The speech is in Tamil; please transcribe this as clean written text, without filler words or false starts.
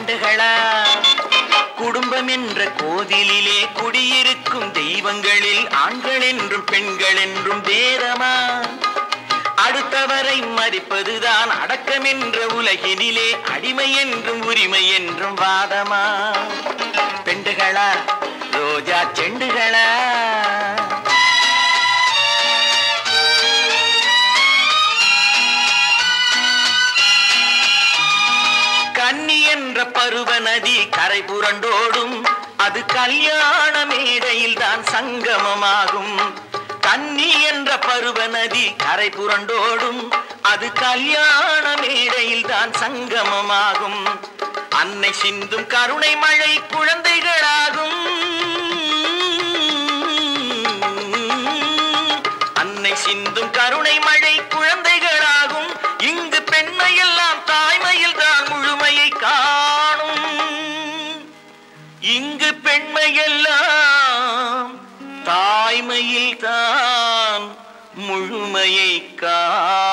கண்டுகளா குடும்பம் என்ற கோதிலிலே குடியிருக்கும் தெய்வங்களில் ஆண்கள் என்றும் பெண்கள் என்றும் வேதமா அடுத்தவரை மதிப்பதுதான் அடக்கம் என்ற உலகினிலே அடிமை என்றும் உரிமை என்றும் வாதமா பெண்டுகளா ரோஜா செண்டுகளா கன்னி என்ற பருவ நதி கரை புரண்டோடும் அது கல்யாண மேடையில் தான் சங்கமமாகும் கன்னி என்ற பருவ நதி கரை புரண்டோடும் அது கல்யாண மேடையில் தான் சங்கமமாகும் அன்னை சிந்தும் கருணை மழை குழந்தைகளாகும் அன்னை சிந்தும் கருணை மழை குழந்தைகளாகும் இங்கு பெண்மையெல்லாம் தாய்மையில் தான் முழுமையை காணும் இங்கு பெண்மையெல்லாம் தாய்மையில் தான் முழுமையை காணும்